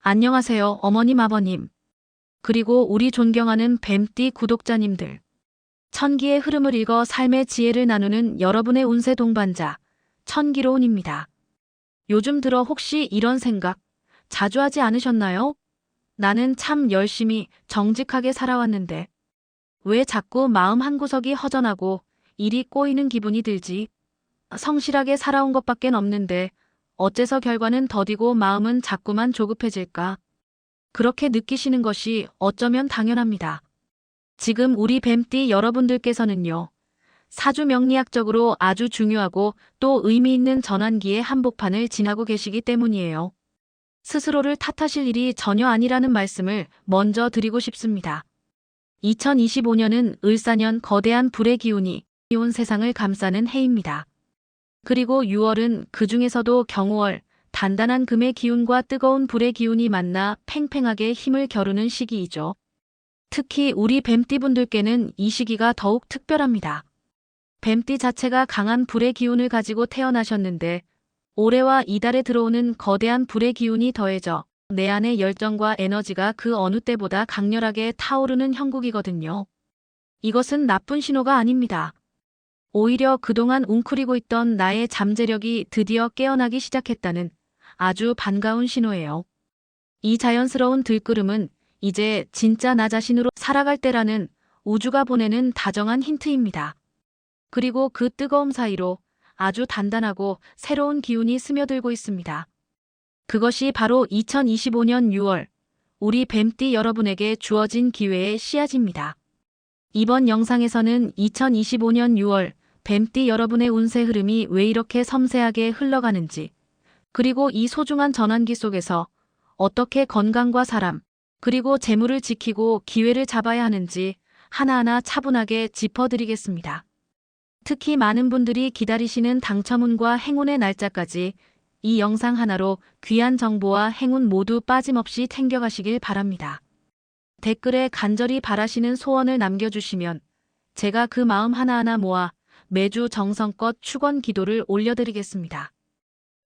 안녕하세요, 어머님, 아버님. 그리고 우리 존경하는 뱀띠 구독자님들. 천기의 흐름을 읽어 삶의 지혜를 나누는 여러분의 운세 동반자, 천기로운입니다. 요즘 들어 혹시 이런 생각 자주 하지 않으셨나요? 나는 참 열심히 정직하게 살아왔는데 왜 자꾸 마음 한구석이 허전하고 일이 꼬이는 기분이 들지? 성실하게 살아온 것밖엔 없는데 어째서 결과는 더디고 마음은 자꾸만 조급해질까? 그렇게 느끼시는 것이 어쩌면 당연합니다. 지금 우리 뱀띠 여러분들께서는요, 사주 명리학적으로 아주 중요하고 또 의미 있는 전환기의 한복판을 지나고 계시기 때문이에요. 스스로를 탓하실 일이 전혀 아니라는 말씀을 먼저 드리고 싶습니다. 2025년은 을사년 거대한 불의 기운이 온 세상을 감싸는 해입니다. 그리고 6월은 그 중에서도 경호월, 단단한 금의 기운과 뜨거운 불의 기운이 만나 팽팽하게 힘을 겨루는 시기이죠. 특히 우리 뱀띠분들께는 이 시기가 더욱 특별합니다. 뱀띠 자체가 강한 불의 기운을 가지고 태어나셨는데 올해와 이달에 들어오는 거대한 불의 기운이 더해져 내 안의 열정과 에너지가 그 어느 때보다 강렬하게 타오르는 형국이거든요. 이것은 나쁜 신호가 아닙니다. 오히려 그동안 웅크리고 있던 나의 잠재력이 드디어 깨어나기 시작했다는 아주 반가운 신호예요. 이 자연스러운 들끓음은 이제 진짜 나 자신으로 살아갈 때라는 우주가 보내는 다정한 힌트입니다. 그리고 그 뜨거움 사이로 아주 단단하고 새로운 기운이 스며들고 있습니다. 그것이 바로 2025년 6월 우리 뱀띠 여러분에게 주어진 기회의 씨앗입니다. 이번 영상에서는 2025년 6월 뱀띠 여러분의 운세 흐름이 왜 이렇게 섬세하게 흘러가는지, 그리고 이 소중한 전환기 속에서 어떻게 건강과 사람, 그리고 재물을 지키고 기회를 잡아야 하는지 하나하나 차분하게 짚어드리겠습니다. 특히 많은 분들이 기다리시는 당첨운과 행운의 날짜까지 이 영상 하나로 귀한 정보와 행운 모두 빠짐없이 챙겨가시길 바랍니다. 댓글에 간절히 바라시는 소원을 남겨주시면 제가 그 마음 하나하나 모아 매주 정성껏 축원 기도를 올려드리겠습니다.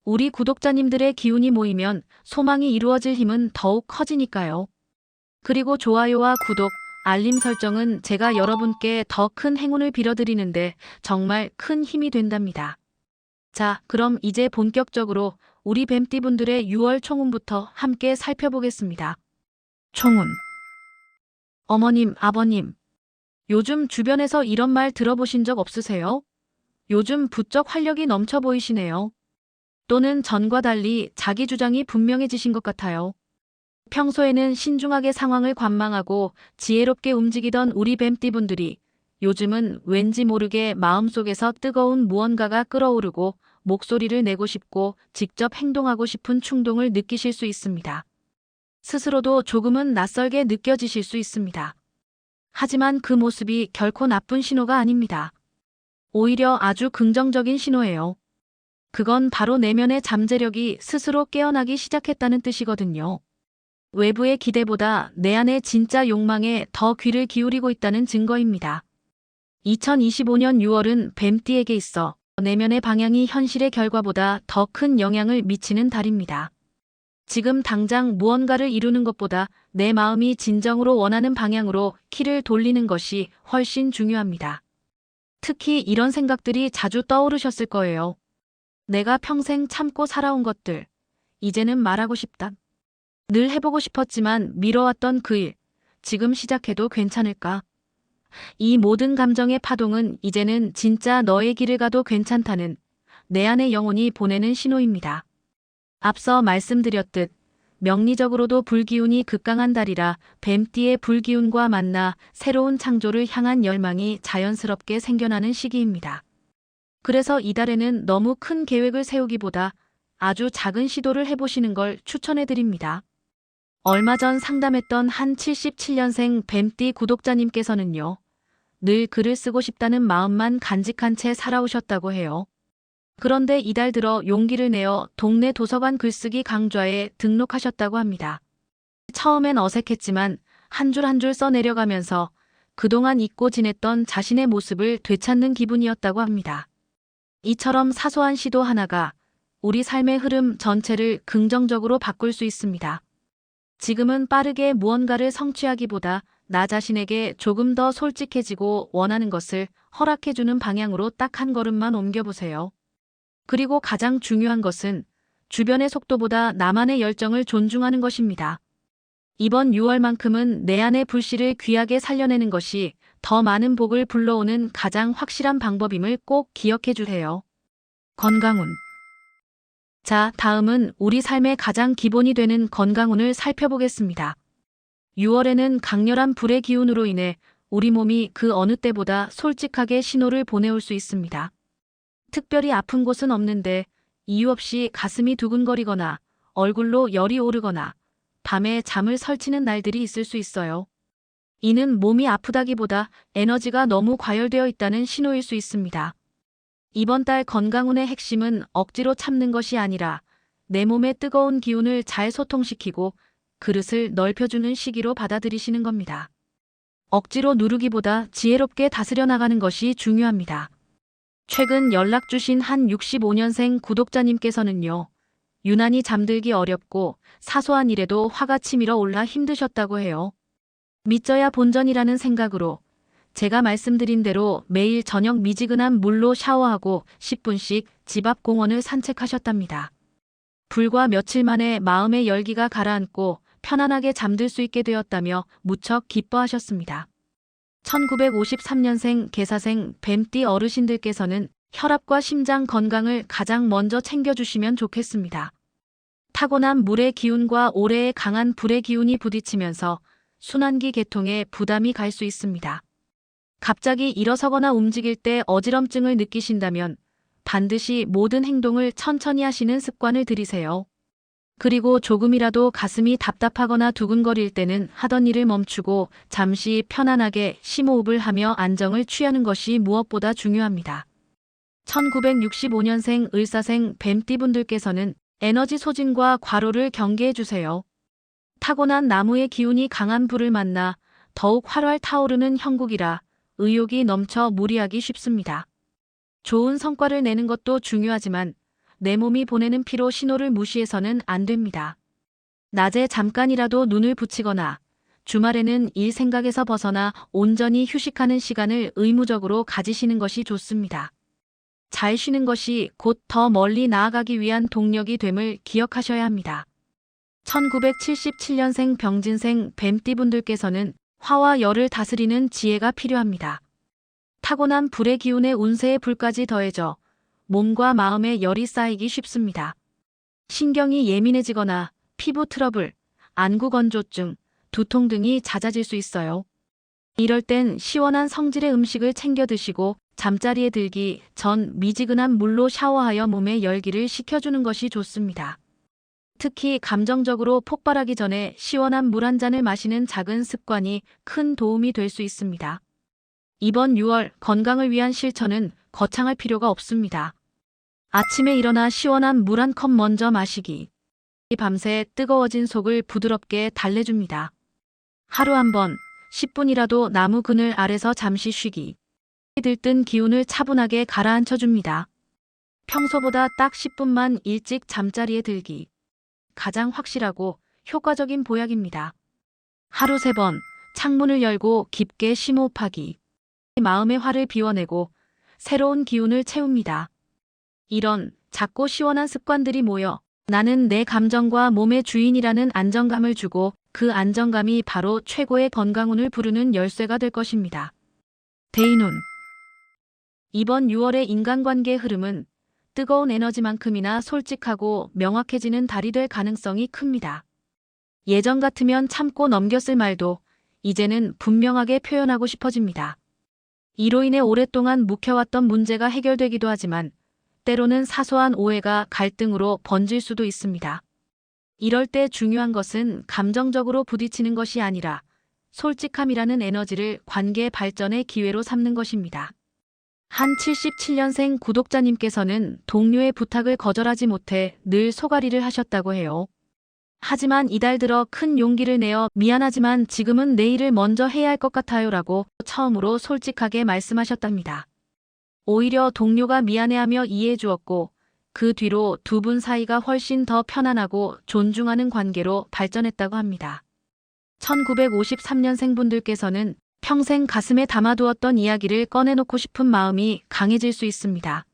우리 구독자님들의 기운이 모이면 소망이 이루어질 힘은 더욱 커지니까요. 그리고 좋아요와 구독, 알림 설정은 제가 여러분께 더 큰 행운을 빌어드리는데 정말 큰 힘이 된답니다. 자, 그럼 이제 본격적으로 우리 뱀띠분들의 6월 총운부터 함께 살펴보겠습니다. 총운. 어머님, 아버님. 요즘 주변에서 이런 말 들어보신 적 없으세요? 요즘 부쩍 활력이 넘쳐 보이시네요. 또는 전과 달리 자기 주장이 분명해지신 것 같아요. 평소에는 신중하게 상황을 관망하고 지혜롭게 움직이던 우리 뱀띠분들이 요즘은 왠지 모르게 마음속에서 뜨거운 무언가가 끓어오르고 목소리를 내고 싶고 직접 행동하고 싶은 충동을 느끼실 수 있습니다. 스스로도 조금은 낯설게 느껴지실 수 있습니다. 하지만 그 모습이 결코 나쁜 신호가 아닙니다. 오히려 아주 긍정적인 신호예요. 그건 바로 내면의 잠재력이 스스로 깨어나기 시작했다는 뜻이거든요. 외부의 기대보다 내 안의 진짜 욕망에 더 귀를 기울이고 있다는 증거입니다. 2025년 6월은 뱀띠에게 있어 내면의 방향이 현실의 결과보다 더 큰 영향을 미치는 달입니다. 지금 당장 무언가를 이루는 것보다 내 마음이 진정으로 원하는 방향으로 키를 돌리는 것이 훨씬 중요합니다. 특히 이런 생각들이 자주 떠오르셨을 거예요. 내가 평생 참고 살아온 것들, 이제는 말하고 싶다. 늘 해보고 싶었지만 미뤄왔던 그 일, 지금 시작해도 괜찮을까? 이 모든 감정의 파동은 이제는 진짜 너의 길을 가도 괜찮다는 내 안의 영혼이 보내는 신호입니다. 앞서 말씀드렸듯 명리적으로도 불기운이 극강한 달이라 뱀띠의 불기운과 만나 새로운 창조를 향한 열망이 자연스럽게 생겨나는 시기입니다. 그래서 이달에는 너무 큰 계획을 세우기보다 아주 작은 시도를 해보시는 걸 추천해드립니다. 얼마 전 상담했던 한 77년생 뱀띠 구독자님께서는요, 늘 글을 쓰고 싶다는 마음만 간직한 채 살아오셨다고 해요. 그런데 이달 들어 용기를 내어 동네 도서관 글쓰기 강좌에 등록하셨다고 합니다. 처음엔 어색했지만 한 줄 한 줄 써내려가면서 그동안 잊고 지냈던 자신의 모습을 되찾는 기분이었다고 합니다. 이처럼 사소한 시도 하나가 우리 삶의 흐름 전체를 긍정적으로 바꿀 수 있습니다. 지금은 빠르게 무언가를 성취하기보다 나 자신에게 조금 더 솔직해지고 원하는 것을 허락해주는 방향으로 딱 한 걸음만 옮겨보세요. 그리고 가장 중요한 것은 주변의 속도보다 나만의 열정을 존중하는 것입니다. 이번 6월만큼은 내 안의 불씨를 귀하게 살려내는 것이 더 많은 복을 불러오는 가장 확실한 방법임을 꼭 기억해 주세요. 건강운. 자, 다음은 우리 삶의 가장 기본이 되는 건강운을 살펴보겠습니다. 6월에는 강렬한 불의 기운으로 인해 우리 몸이 그 어느 때보다 솔직하게 신호를 보내올 수 있습니다. 특별히 아픈 곳은 없는데 이유 없이 가슴이 두근거리거나 얼굴로 열이 오르거나 밤에 잠을 설치는 날들이 있을 수 있어요. 이는 몸이 아프다기보다 에너지가 너무 과열되어 있다는 신호일 수 있습니다. 이번 달 건강운의 핵심은 억지로 참는 것이 아니라 내 몸의 뜨거운 기운을 잘 소통시키고 그릇을 넓혀주는 시기로 받아들이시는 겁니다. 억지로 누르기보다 지혜롭게 다스려 나가는 것이 중요합니다. 최근 연락 주신 한 65년생 구독자님께서는요. 유난히 잠들기 어렵고 사소한 일에도 화가 치밀어 올라 힘드셨다고 해요. 믿져야 본전이라는 생각으로 제가 말씀드린 대로 매일 저녁 미지근한 물로 샤워하고 10분씩 집 앞 공원을 산책하셨답니다. 불과 며칠 만에 마음의 열기가 가라앉고 편안하게 잠들 수 있게 되었다며 무척 기뻐하셨습니다. 1953년생 계사생 뱀띠 어르신들께서는 혈압과 심장 건강을 가장 먼저 챙겨주시면 좋겠습니다. 타고난 물의 기운과 올해의 강한 불의 기운이 부딪히면서 순환기 계통에 부담이 갈 수 있습니다. 갑자기 일어서거나 움직일 때 어지럼증을 느끼신다면 반드시 모든 행동을 천천히 하시는 습관을 들이세요. 그리고 조금이라도 가슴이 답답하거나 두근거릴 때는 하던 일을 멈추고 잠시 편안하게 심호흡을 하며 안정을 취하는 것이 무엇보다 중요합니다. 1965년생 을사생 뱀띠분들께서는 에너지 소진과 과로를 경계해 주세요. 타고난 나무의 기운이 강한 불을 만나 더욱 활활 타오르는 형국이라 의욕이 넘쳐 무리하기 쉽습니다. 좋은 성과를 내는 것도 중요하지만 내 몸이 보내는 피로 신호를 무시해서는 안 됩니다. 낮에 잠깐이라도 눈을 붙이거나 주말에는 일 생각에서 벗어나 온전히 휴식하는 시간을 의무적으로 가지시는 것이 좋습니다. 잘 쉬는 것이 곧 더 멀리 나아가기 위한 동력이 됨을 기억하셔야 합니다. 1977년생 병진생 뱀띠분들께서는 화와 열을 다스리는 지혜가 필요합니다. 타고난 불의 기운에 운세의 불까지 더해져 몸과 마음에 열이 쌓이기 쉽습니다. 신경이 예민해지거나 피부 트러블, 안구 건조증, 두통 등이 잦아질 수 있어요. 이럴 땐 시원한 성질의 음식을 챙겨 드시고 잠자리에 들기 전 미지근한 물로 샤워하여 몸의 열기를 식혀주는 것이 좋습니다. 특히 감정적으로 폭발하기 전에 시원한 물 한 잔을 마시는 작은 습관이 큰 도움이 될 수 있습니다. 이번 6월 건강을 위한 실천은 거창할 필요가 없습니다. 아침에 일어나 시원한 물 한 컵 먼저 마시기. 밤새 뜨거워진 속을 부드럽게 달래줍니다. 하루 한 번 10분이라도 나무 그늘 아래서 잠시 쉬기. 들뜬 기운을 차분하게 가라앉혀줍니다. 평소보다 딱 10분만 일찍 잠자리에 들기. 가장 확실하고 효과적인 보약입니다. 하루 3번 창문을 열고 깊게 심호흡하기. 마음의 화를 비워내고 새로운 기운을 채웁니다. 이런 작고 시원한 습관들이 모여 나는 내 감정과 몸의 주인이라는 안정감을 주고 그 안정감이 바로 최고의 건강운을 부르는 열쇠가 될 것입니다. 대인운. 이번 6월의 인간관계의 흐름은 뜨거운 에너지만큼이나 솔직하고 명확해지는 달이 될 가능성이 큽니다. 예전 같으면 참고 넘겼을 말도 이제는 분명하게 표현하고 싶어집니다. 이로 인해 오랫동안 묵혀왔던 문제가 해결되기도 하지만 때로는 사소한 오해가 갈등으로 번질 수도 있습니다. 이럴 때 중요한 것은 감정적으로 부딪히는 것이 아니라 솔직함이라는 에너지를 관계 발전의 기회로 삼는 것입니다. 한 77년생 구독자님께서는 동료의 부탁을 거절하지 못해 늘 소가리를 하셨다고 해요. 하지만 이달 들어 큰 용기를 내어 미안하지만 지금은 내 일을 먼저 해야 할 것 같아요 라고 처음으로 솔직하게 말씀하셨답니다. 오히려 동료가 미안해하며 이해해 주었고 그 뒤로 두 분 사이가 훨씬 더 편안하고 존중하는 관계로 발전했다고 합니다. 1953년생 분들께서는 평생 가슴에 담아두었던 이야기를 꺼내놓고 싶은 마음이 강해질 수 있습니다.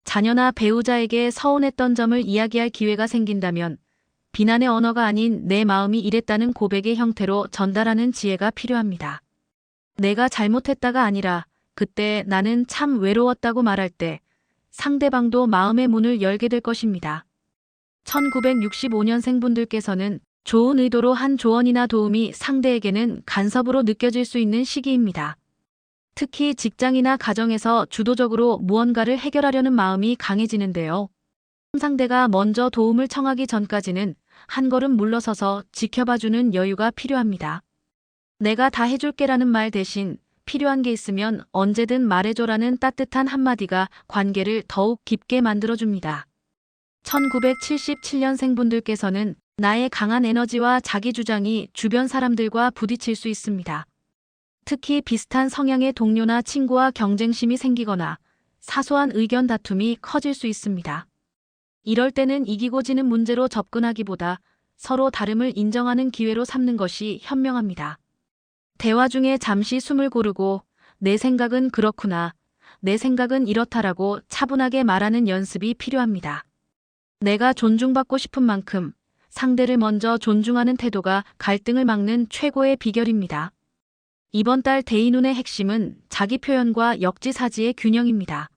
자녀나 배우자에게 서운했던 점을 이야기할 기회가 생긴다면 비난의 언어가 아닌 내 마음이 이랬다는 고백의 형태로 전달하는 지혜가 필요합니다. 내가 잘못했다가 아니라 그때 나는 참 외로웠다고 말할 때 상대방도 마음의 문을 열게 될 것입니다. 1965년생 분들께서는 좋은 의도로 한 조언이나 도움이 상대에게는 간섭으로 느껴질 수 있는 시기입니다. 특히 직장이나 가정에서 주도적으로 무언가를 해결하려는 마음이 강해지는데요. 상대가 먼저 도움을 청하기 전까지는 한 걸음 물러서서 지켜봐주는 여유가 필요합니다. 내가 다 해줄게라는 말 대신 필요한 게 있으면 언제든 말해줘라는 따뜻한 한마디가 관계를 더욱 깊게 만들어줍니다. 1977년생 분들께서는 나의 강한 에너지와 자기 주장이 주변 사람들과 부딪힐 수 있습니다. 특히 비슷한 성향의 동료나 친구와 경쟁심이 생기거나 사소한 의견 다툼이 커질 수 있습니다. 이럴 때는 이기고 지는 문제로 접근하기보다 서로 다름을 인정하는 기회로 삼는 것이 현명합니다. 대화 중에 잠시 숨을 고르고 내 생각은 그렇구나, 내 생각은 이렇다라고 차분하게 말하는 연습이 필요합니다. 내가 존중받고 싶은 만큼 상대를 먼저 존중하는 태도가 갈등을 막는 최고의 비결입니다. 이번 달 대인운의 핵심은 자기 표현과 역지사지의 균형입니다.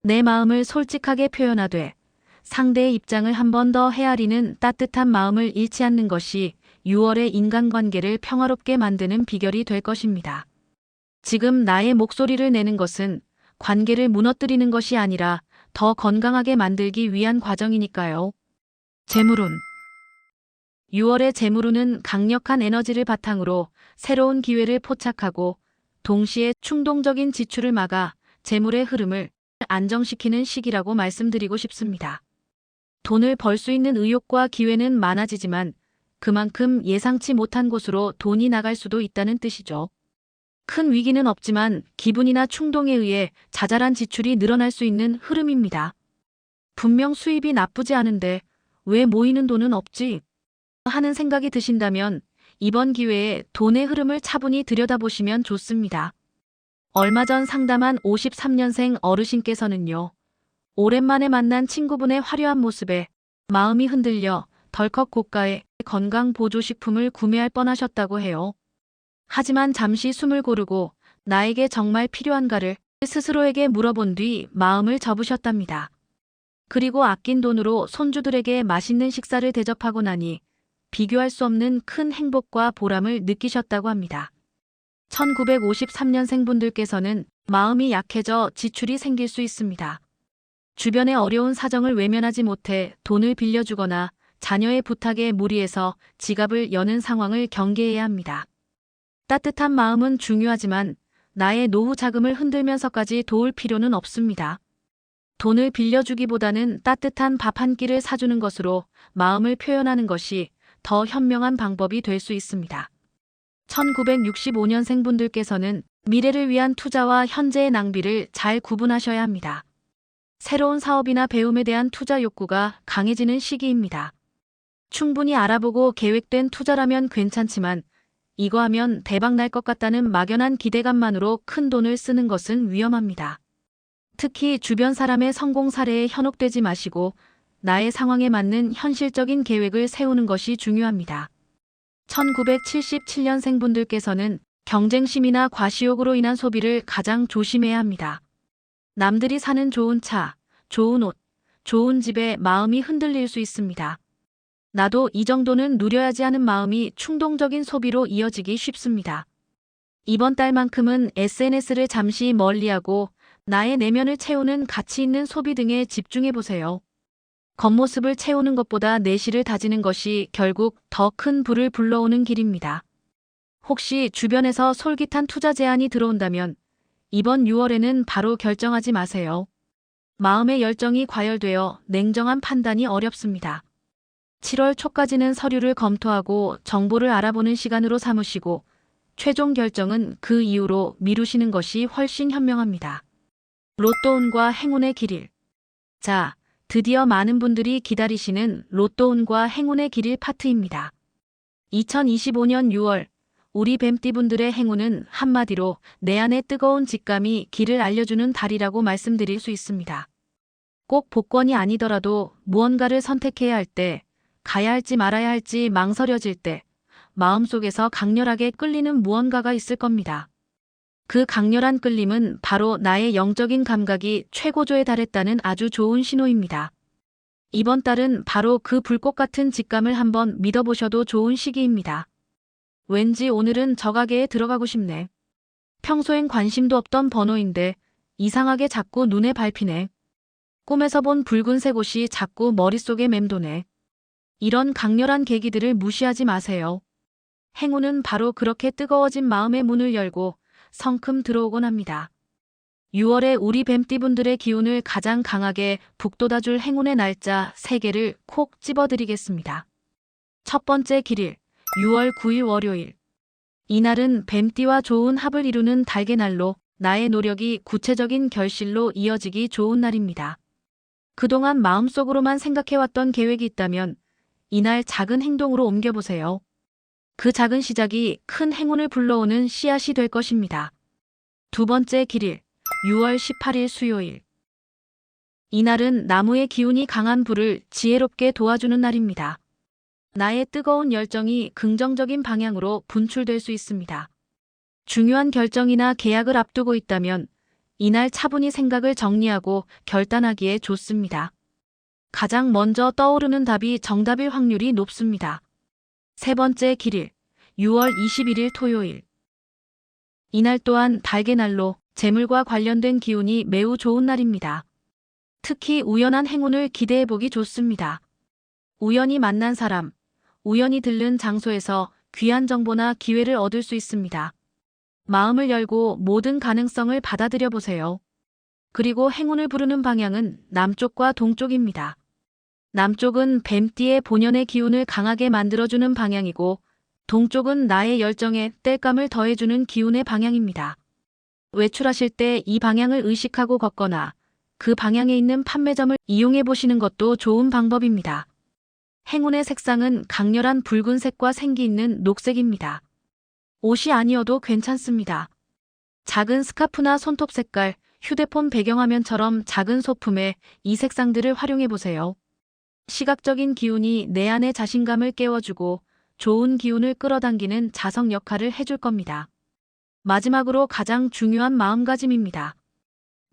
내 마음을 솔직하게 표현하되 상대의 입장을 한 번 더 헤아리는 따뜻한 마음을 잃지 않는 것이 6월의 인간관계를 평화롭게 만드는 비결이 될 것입니다. 지금 나의 목소리를 내는 것은 관계를 무너뜨리는 것이 아니라 더 건강하게 만들기 위한 과정이니까요. 재물운. 6월의 재물운은 강력한 에너지를 바탕으로 새로운 기회를 포착하고 동시에 충동적인 지출을 막아 재물의 흐름을 안정시키는 시기라고 말씀드리고 싶습니다. 돈을 벌 수 있는 의욕과 기회는 많아지지만 그만큼 예상치 못한 곳으로 돈이 나갈 수도 있다는 뜻이죠. 큰 위기는 없지만 기분이나 충동에 의해 자잘한 지출이 늘어날 수 있는 흐름입니다. 분명 수입이 나쁘지 않은데 왜 모이는 돈은 없지? 하는 생각이 드신다면 이번 기회에 돈의 흐름을 차분히 들여다보시면 좋습니다. 얼마 전 상담한 53년생 어르신께서는요. 오랜만에 만난 친구분의 화려한 모습에 마음이 흔들려 덜컥 고가의 건강보조식품을 구매할 뻔하셨다고 해요. 하지만 잠시 숨을 고르고 나에게 정말 필요한가를 스스로에게 물어본 뒤 마음을 접으셨답니다. 그리고 아낀 돈으로 손주들에게 맛있는 식사를 대접하고 나니 비교할 수 없는 큰 행복과 보람을 느끼셨다고 합니다. 1953년생 분들께서는 마음이 약해져 지출이 생길 수 있습니다. 주변의 어려운 사정을 외면하지 못해 돈을 빌려주거나 자녀의 부탁에 무리해서 지갑을 여는 상황을 경계해야 합니다. 따뜻한 마음은 중요하지만 나의 노후 자금을 흔들면서까지 도울 필요는 없습니다. 돈을 빌려주기보다는 따뜻한 밥 한 끼를 사주는 것으로 마음을 표현하는 것이 더 현명한 방법이 될 수 있습니다. 1965년생 분들께서는 미래를 위한 투자와 현재의 낭비를 잘 구분하셔야 합니다. 새로운 사업이나 배움에 대한 투자 욕구가 강해지는 시기입니다. 충분히 알아보고 계획된 투자라면 괜찮지만 이거 하면 대박 날 것 같다는 막연한 기대감만으로 큰 돈을 쓰는 것은 위험합니다. 특히 주변 사람의 성공 사례에 현혹되지 마시고 나의 상황에 맞는 현실적인 계획을 세우는 것이 중요합니다. 1977년생 분들께서는 경쟁심이나 과시욕으로 인한 소비를 가장 조심해야 합니다. 남들이 사는 좋은 차, 좋은 옷, 좋은 집에 마음이 흔들릴 수 있습니다. 나도 이 정도는 누려야지 하는 마음이 충동적인 소비로 이어지기 쉽습니다. 이번 달만큼은 SNS를 잠시 멀리하고 나의 내면을 채우는 가치 있는 소비 등에 집중해보세요. 겉모습을 채우는 것보다 내실을 다지는 것이 결국 더 큰 부를 불러오는 길입니다. 혹시 주변에서 솔깃한 투자 제안이 들어온다면 이번 6월에는 바로 결정하지 마세요. 마음의 열정이 과열되어 냉정한 판단이 어렵습니다. 7월 초까지는 서류를 검토하고 정보를 알아보는 시간으로 삼으시고 최종 결정은 그 이후로 미루시는 것이 훨씬 현명합니다. 로또운과 행운의 길일. 자, 드디어 많은 분들이 기다리시는 로또운과 행운의 길일 파트입니다. 2025년 6월 우리 뱀띠분들의 행운은 한마디로 내 안의 뜨거운 직감이 길을 알려주는 달이라고 말씀드릴 수 있습니다. 꼭 복권이 아니더라도 무언가를 선택해야 할 때, 가야 할지 말아야 할지 망설여질 때 마음속에서 강렬하게 끌리는 무언가가 있을 겁니다. 그 강렬한 끌림은 바로 나의 영적인 감각이 최고조에 달했다는 아주 좋은 신호입니다. 이번 달은 바로 그 불꽃 같은 직감을 한번 믿어보셔도 좋은 시기입니다. 왠지 오늘은 저 가게에 들어가고 싶네. 평소엔 관심도 없던 번호인데 이상하게 자꾸 눈에 밟히네. 꿈에서 본 붉은색 옷이 자꾸 머릿속에 맴도네. 이런 강렬한 계기들을 무시하지 마세요. 행운은 바로 그렇게 뜨거워진 마음의 문을 열고 성큼 들어오곤 합니다. 6월에 우리 뱀띠분들의 기운을 가장 강하게 북돋아줄 행운의 날짜 3개를 콕 집어드리겠습니다. 첫 번째 길일, 6월 9일 월요일. 이날은 뱀띠와 좋은 합을 이루는 달의 날로 나의 노력이 구체적인 결실로 이어지기 좋은 날입니다. 그동안 마음속으로만 생각해왔던 계획이 있다면 이날 작은 행동으로 옮겨보세요. 그 작은 시작이 큰 행운을 불러오는 씨앗이 될 것입니다. 두 번째 길일, 6월 18일 수요일. 이날은 나무의 기운이 강한 불을 지혜롭게 도와주는 날입니다. 나의 뜨거운 열정이 긍정적인 방향으로 분출될 수 있습니다. 중요한 결정이나 계약을 앞두고 있다면 이날 차분히 생각을 정리하고 결단하기에 좋습니다. 가장 먼저 떠오르는 답이 정답일 확률이 높습니다. 세 번째 길일, 6월 21일 토요일. 이날 또한 달의 날로 재물과 관련된 기운이 매우 좋은 날입니다. 특히 우연한 행운을 기대해보기 좋습니다. 우연히 만난 사람, 우연히 들른 장소에서 귀한 정보나 기회를 얻을 수 있습니다. 마음을 열고 모든 가능성을 받아들여 보세요. 그리고 행운을 부르는 방향은 남쪽과 동쪽입니다. 남쪽은 뱀띠의 본연의 기운을 강하게 만들어주는 방향이고 동쪽은 나의 열정에 땔감을 더해주는 기운의 방향입니다. 외출하실 때 이 방향을 의식하고 걷거나 그 방향에 있는 판매점을 이용해 보시는 것도 좋은 방법입니다. 행운의 색상은 강렬한 붉은색과 생기 있는 녹색입니다. 옷이 아니어도 괜찮습니다. 작은 스카프나 손톱 색깔, 휴대폰 배경화면처럼 작은 소품에 이 색상들을 활용해 보세요. 시각적인 기운이 내 안의 자신감을 깨워주고 좋은 기운을 끌어당기는 자석 역할을 해줄 겁니다. 마지막으로 가장 중요한 마음가짐입니다.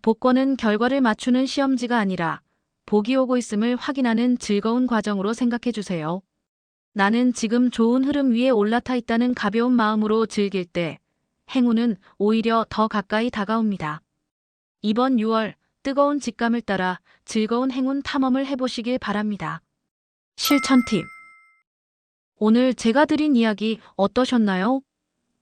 복권은 결과를 맞추는 시험지가 아니라 복이 오고 있음을 확인하는 즐거운 과정으로 생각해 주세요. 나는 지금 좋은 흐름 위에 올라타 있다는 가벼운 마음으로 즐길 때 행운은 오히려 더 가까이 다가옵니다. 이번 6월 뜨거운 직감을 따라 즐거운 행운 탐험을 해보시길 바랍니다. 실천 팁. 오늘 제가 드린 이야기 어떠셨나요?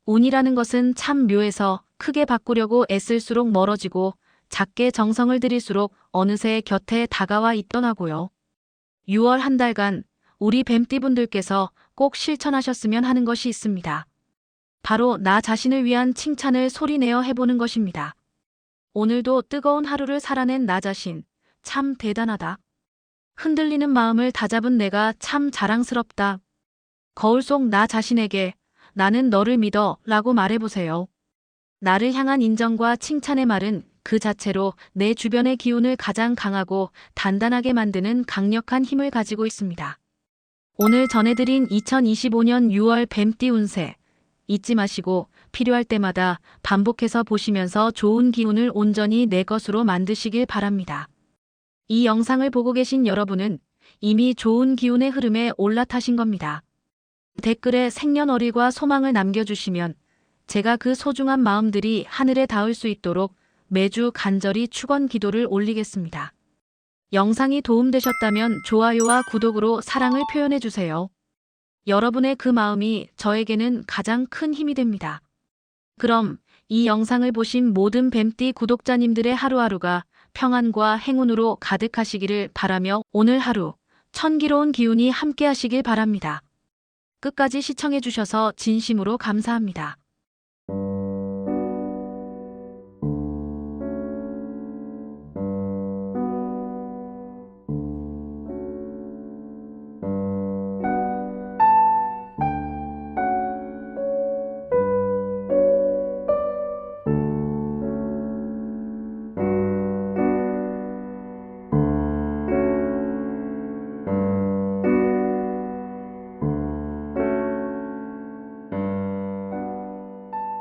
운이라는 것은 참 묘해서 크게 바꾸려고 애쓸수록 멀어지고 작게 정성을 들일수록 어느새 곁에 다가와 있더라고요. 6월 한 달간 우리 뱀띠분들께서 꼭 실천하셨으면 하는 것이 있습니다. 바로 나 자신을 위한 칭찬을 소리내어 해보는 것입니다. 오늘도 뜨거운 하루를 살아낸 나 자신, 참 대단하다. 흔들리는 마음을 다잡은 내가 참 자랑스럽다. 거울 속 나 자신에게 나는 너를 믿어 라고 말해보세요. 나를 향한 인정과 칭찬의 말은 그 자체로 내 주변의 기운을 가장 강하고 단단하게 만드는 강력한 힘을 가지고 있습니다. 오늘 전해드린 2025년 6월 뱀띠 운세 잊지 마시고 필요할 때마다 반복해서 보시면서 좋은 기운을 온전히 내 것으로 만드시길 바랍니다. 이 영상을 보고 계신 여러분은 이미 좋은 기운의 흐름에 올라타신 겁니다. 댓글에 생년월일과 소망을 남겨주시면 제가 그 소중한 마음들이 하늘에 닿을 수 있도록 매주 간절히 축원 기도를 올리겠습니다. 영상이 도움되셨다면 좋아요와 구독으로 사랑을 표현해주세요. 여러분의 그 마음이 저에게는 가장 큰 힘이 됩니다. 그럼 이 영상을 보신 모든 뱀띠 구독자님들의 하루하루가 평안과 행운으로 가득하시기를 바라며 오늘 하루 천기로운 기운이 함께 하시길 바랍니다. 끝까지 시청해주셔서 진심으로 감사합니다.